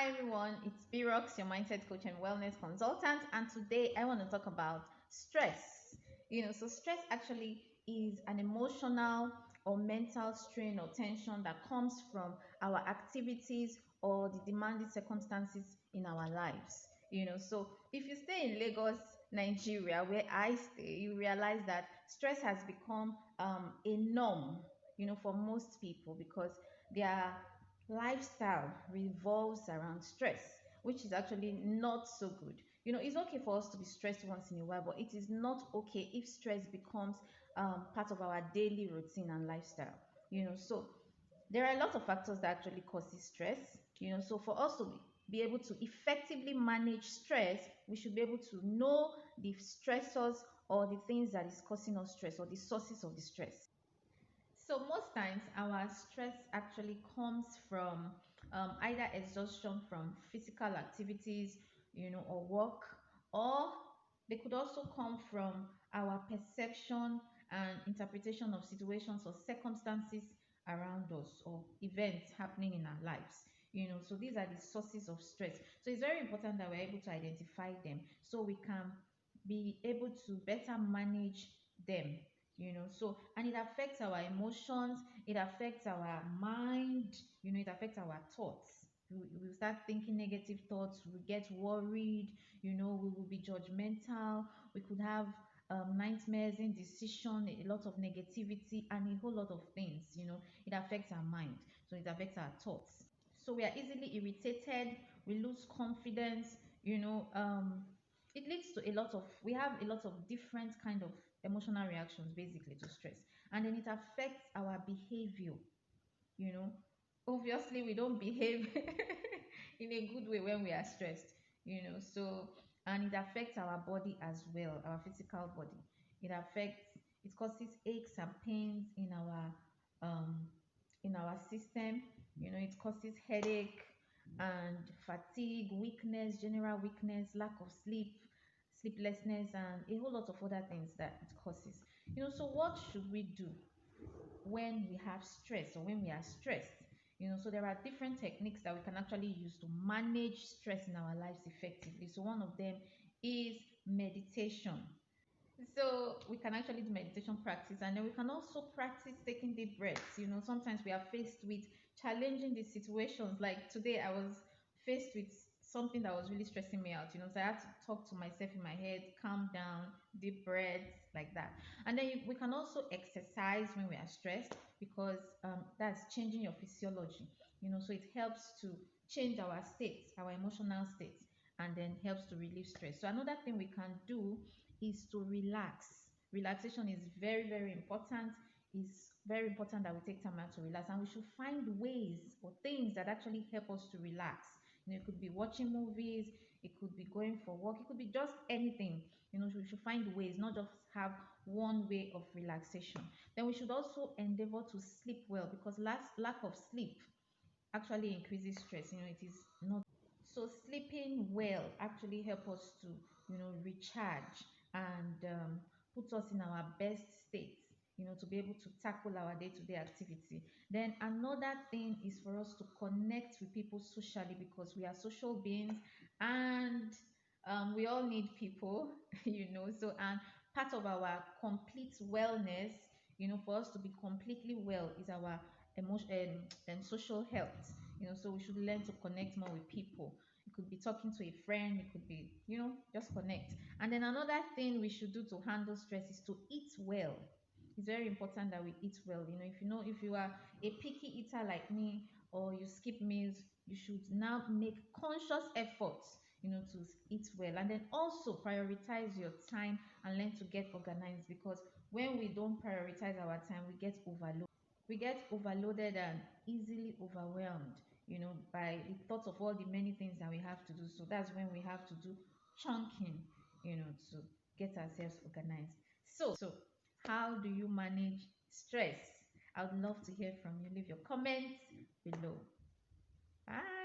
Hi everyone, it's Birox, your mindset coach and wellness consultant, and today I want to talk about stress. So stress actually is an emotional or mental strain or tension that comes from our activities or the demanding circumstances in our lives. So if you stay in Lagos, Nigeria, where I stay, you realize that stress has become a norm, for most people because their lifestyle revolves around stress, which is actually not so good. It's okay for us to be stressed once in a while, but it is not okay if stress becomes part of our daily routine and lifestyle. So there are a lot of factors that actually causes stress. So for us to be able to effectively manage stress, we should be able to know the stressors or the things that is causing us stress or the sources of the stress. So most times our stress actually comes from either exhaustion from physical activities, or work, or they could also come from our perception and interpretation of situations or circumstances around us or events happening in our lives. So these are the sources of stress. So it's very important that we're able to identify them so we can be able to better manage them. So and it affects our emotions, it affects our mind, it affects our thoughts. We start thinking negative thoughts, we get worried, we will be judgmental, we could have nightmares, indecision, a lot of negativity and a whole lot of things. It affects our mind, so it affects our thoughts. So we are easily irritated, we lose confidence. It leads to a lot of, we have a lot of different kind of emotional reactions basically to stress, and then it affects our behavior. you know Obviously we don't behave in a good way when we are stressed. So and it affects our body as well, our physical body. It causes aches and pains um in our system. It causes headache and fatigue, weakness, general weakness, lack of sleep, sleeplessness, and a whole lot of other things that it causes. So what should we do when we have stress or when we are stressed? So there are different techniques that we can actually use to manage stress in our lives effectively. So one of them is meditation. So we can actually do meditation practice, and then we can also practice taking deep breaths. Sometimes we are faced with challenging these situations. Like today, I was faced with something that was really stressing me out. So I had to talk to myself in my head, calm down, deep breaths, like that. And then we can also exercise when we are stressed, because that's changing your physiology. So it helps to change our states, our emotional states, and then helps to relieve stress. So another thing we can do is to relax. Relaxation is very, very important. It's very important that we take time out to relax, and we should find ways or things that actually help us to relax. It could be watching movies, it could be going for walk, it could be just anything. We should find ways, not just have one way of relaxation. Then we should also endeavor to sleep well, because lack of sleep actually increases stress. It is not. So sleeping well actually help us to recharge and put us in our best state, to be able to tackle our day-to-day activity. Then another thing is for us to connect with people socially, because we are social beings, and we all need people. So and part of our complete wellness, for us to be completely well, is our emotion and social health. So we should learn to connect more with people. It could be talking to a friend, it could be, just connect. And then another thing we should do to handle stress is to eat well. It's very important that we eat well. If you are a picky eater like me, or you skip meals, you should now make conscious efforts, to eat well. And then also prioritize your time and learn to get organized, because when we don't prioritize our time, we get overloaded and easily overwhelmed, by the thoughts of all the many things that we have to do. So that's when we have to do chunking, to get ourselves organized. So how do you manage stress? I would love to hear from you. Leave your comments below. Bye.